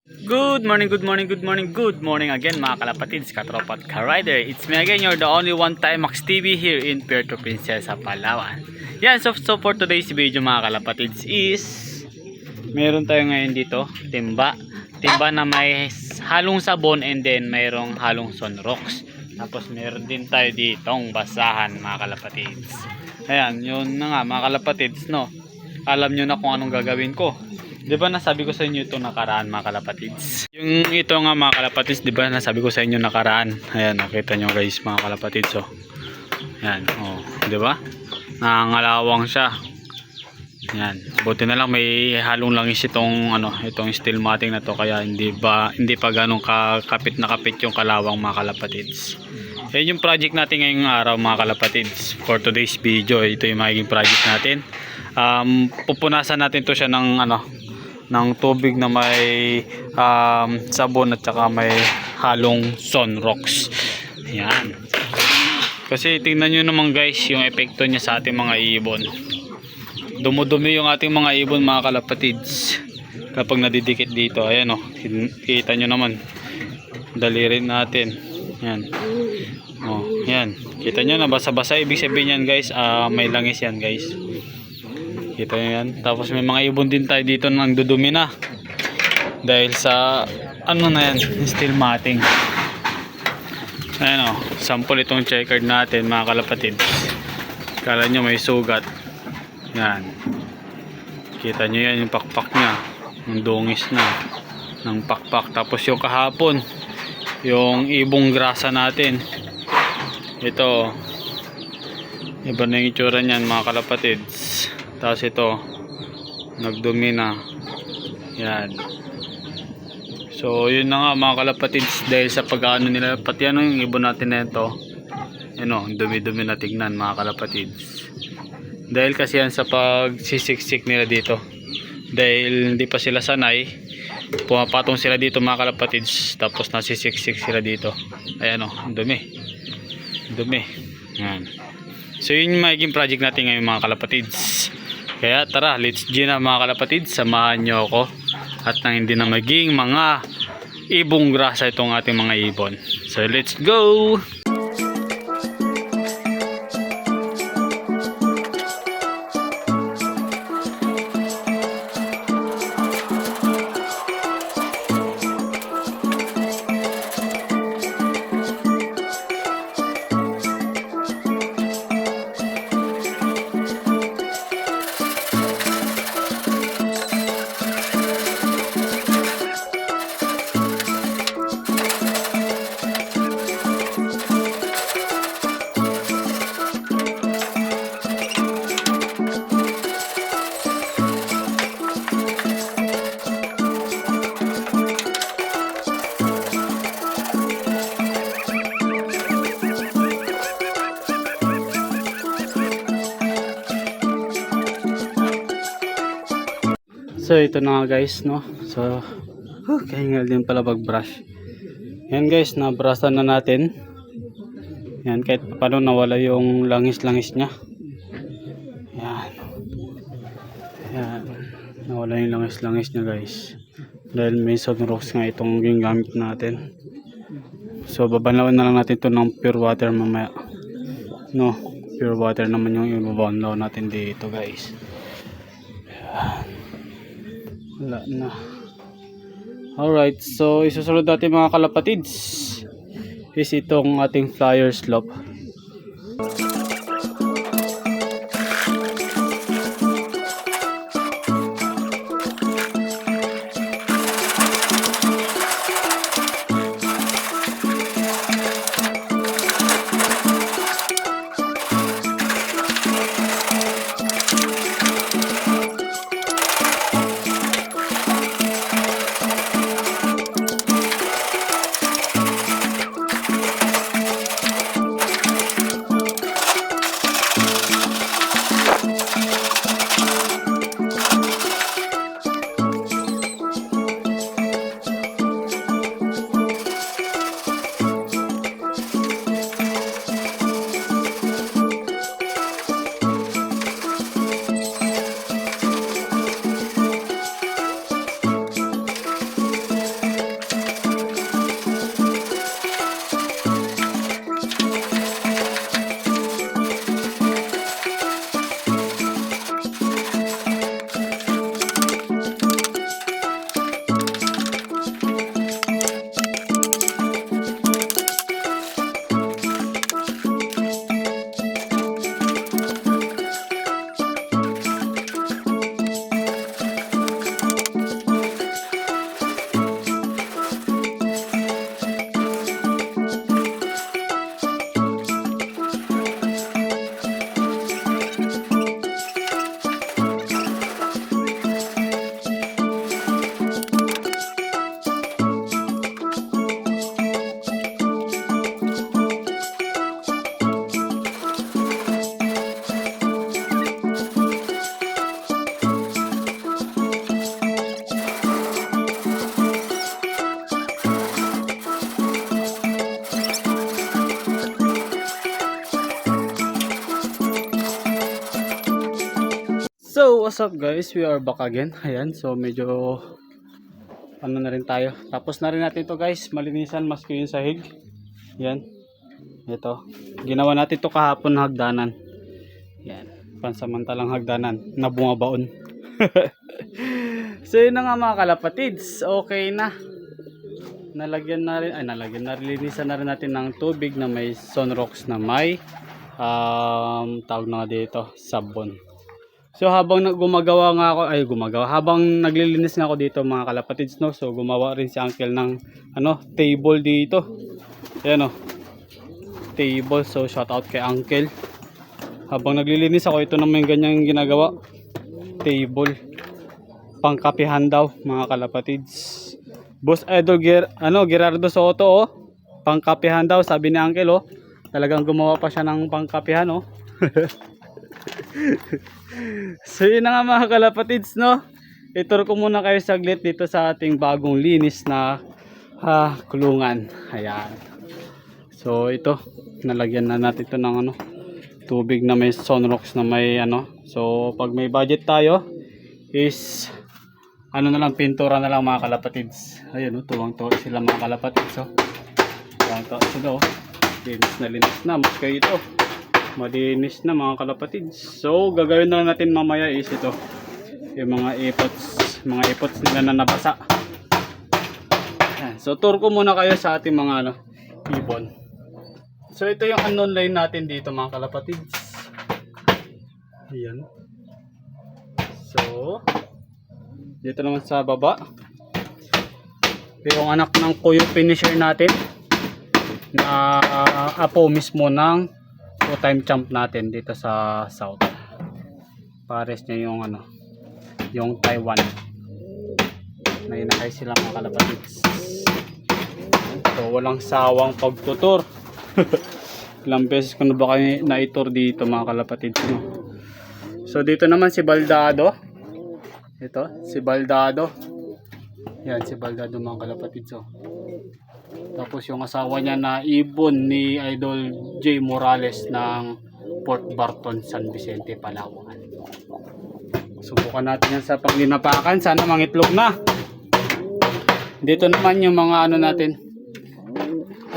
Good morning, good morning, good morning, good morning again mga kalapatids, katropa at ka-rider. It's me again, you're the only one time Max TV here in Puerto Princesa, Palawan. Yan, so for today's video mga kalapatids is meron tayo ngayon dito, timba na may halong sabon and then mayroong halong sunrocks. Tapos meron din tayo ditong basahan mga kalapatids. Ayan, yun na nga mga kalapatids, no? Alam nyo na kung anong gagawin ko. Di ba nasabi ko sa inyo itong nakaraan mga kalapatids? Yung ito nga mga kalapatids, di ba nasabi ko sa inyo nakaraan? Ayan, nakita nyo guys mga kalapatids, oh. Ayan, oh, di ba? Nangangalawang siya. Ayan, buti na lang may halong langis itong itong steel matting na to, kaya hindi pa ganong kakapit na kapit yung kalawang mga kalapatids. Ayan yung project natin ngayong araw mga kalapatids. For today's video, ito yung magiging project natin. Pupunasan natin to siya ng tubig na may sabon at saka may halong sunrocks. Yan. Kasi tingnan nyo naman guys yung epekto niya sa ating mga ibon. Dumudumi yung ating mga ibon mga kalapatids kapag nadidikit dito. Ayan o, kita nyo naman dalirin natin. Yan. O, yan. Kita nyo na basa-basa, ibig sabihin yan guys, may langis yan guys. Kita nyo yan. Tapos may mga ibon din tayo dito nang dudumi na dahil sa na yan, steel matting. Ayan o, sample itong checkered natin mga kalapatid. Kala nyo may sugat. Yan. Kita nyo yan yung pakpak nya, yung dungis na ng pakpak. Tapos yung kahapon yung ibong grasa natin, ito iba na yung itsura nyan mga kalapatids. Tapos ito nagdumi na. Yan. So yun na nga mga kalapatids, dahil sa pag-ano nila, pati yung ibon natin na ito, dumi-dumi na tignan mga kalapatids. Dahil kasi yan sa pagsisiksik nila dito, dahil hindi pa sila sanay, pumapatong sila dito mga kalapatids, tapos nasisiksik sila dito. Ayan dumi. Yan. So yun yung magiging project natin ngayon mga kalapatids. Kaya tara, let's go na mga kalapatids, samahan nyo ako at nang hindi na maging mga ibong grasa itong ating mga ibon. So let's go! So ito na nga guys, no. So kahingal din pala pag brush. Yan guys, na-brushan na natin. Yan, kahit paano nawala yung langis-langis niya. Yan. Yan. Nawala yung langis-langis niya guys. Dahil may sunrocks nga itong gingamit natin. So babanlawan na lang natin ito ng pure water mamaya. No, pure water naman yung ibabanlaw natin dito guys. Yan. Wala na. Alright, so isusunod natin mga kalapatids is itong ating flyer slope. what's up guys? We are back again. Ayan, so medyo ano na rin tayo. Tapos na rin natin to guys. Malinisan maski yung sahig. Yan. Ito. Ginawa natin to kahapon na hagdanan. Yan. Pansamantalang hagdanan na bumabaon. So yun na nga mga kalapatids. Okay na. Nalagyan na rin. Linisan na rin natin ng tubig na may Sunrox na may tawag na nga dito, sabon. So habang habang naglilinis nga ako dito mga kalapatids, no, so gumawa rin si uncle ng table dito. Ayan o, table. So shout out kay uncle. Habang naglilinis ako, ito naman yung ganyang ginagawa, table, pangkapihan daw mga kalapatids. Boss Idol Gerardo Soto, oh, pangkapihan daw sabi ni uncle, oh. Talagang gumawa pa siya ng pangkapihan, oh. So yun na nga mga kalapatids, no. Itur ko muna kayo saglit dito sa ating bagong linis na kulungan. Ayan. So ito, nalagyan na natin ito ng tubig na may Sunrox na may So pag may budget tayo is na lang, pintura na lang mga kalapatids. Ayun, tuwang-tuwa sila mga kalapatids, oh. Tuwang-tuwa sila, oh. Linis na mas kayo ito. Malinis na mga kalapatids. So gagawin na natin mamaya is ito, yung mga ipots nila na nabasa. Ayan. So tour ko muna kayo sa ating mga ibon. So ito yung unknown line natin dito mga kalapatids. Ayan. So dito naman sa baba, yung anak ng kuyo finisher natin na apo mismo ng two-time champ natin dito sa south. Pares niya yung yung Taiwan. May nakay sila mga kalapatids. So walang sawang pagtutur. Ilang beses ko na ba kayo na-tour dito mga kalapatids, no? So dito naman si Baldado. Ito si Baldado. Yan si Baldado mga kalapatids, oh. Tapos yung asawa niya na ibon ni Idol J. Morales ng Port Barton, San Vicente, Palawan. Subukan natin yan sa paglinapakan. Sana mangitlog na. Dito naman yung mga natin.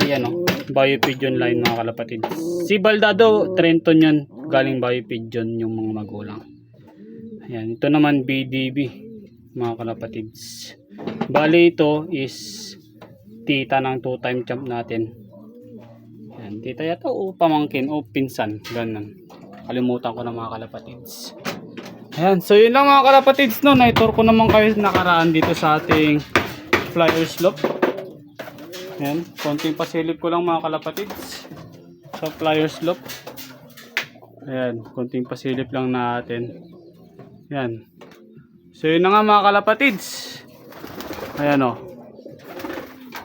Ayan, oh, Bayo Pigeon line mga kalapatid. Si Baldado, Trenton yun. Galing Bayo Pigeon yung mga magulang. Ayan, ito naman BDB mga kalapatids. Bali ito is tita ng two-time champ natin. Yan, tita yata o pamangkin o pinsan, ganun. Kalimutan ko na mga kalapatids. Ayan, so yun lang mga kalapatids, no. Na-tour ko naman kayo nakaraan dito sa ating flyer slope. Ayan, konting pasilip ko lang mga kalapatids sa flyer slope. Ayan, konting pasilip lang natin. Ayan. So yun na nga mga kalapatids. Ayan, o.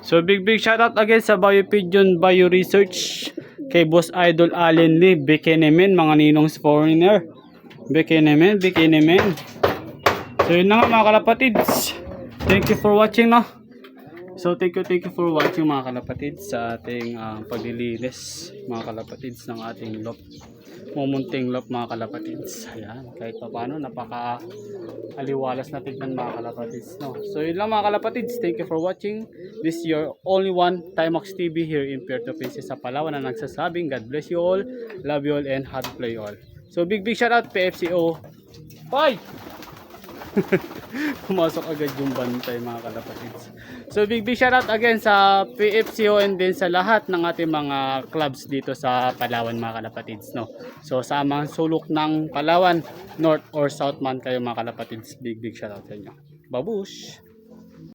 So big shoutout again sa Bayo Pigeon Bio Research, kay Boss Idol Allen Lee, Bekenemen, mga ninongs foreigner. Bekenemen. So yun na nga mga kalapatids. Thank you for watching, no. So thank you for watching mga kalapatids sa ating paglilinis mga kalapatids ng ating loft. Mumunting loft mga kalapatids. Ayan, kahit pa paano napaka aliwalas na tignan mga kalapatids, no. So yun lang mga kalapatids, thank you for watching. This is your only one Timax TV here in Puerto Princesa, Palawan, na nagsasabing God bless you all, love you all, and happy play all. So big shout out PFCO. Bye. Pumasok agad yung bantay mga kalapatids. So big shout out again sa PFCO and din sa lahat ng ating mga clubs dito sa Palawan mga kalapatids, no. So sa mga sulok ng Palawan, north or south man kayo mga kalapatids, big shout out sa inyo. Babush.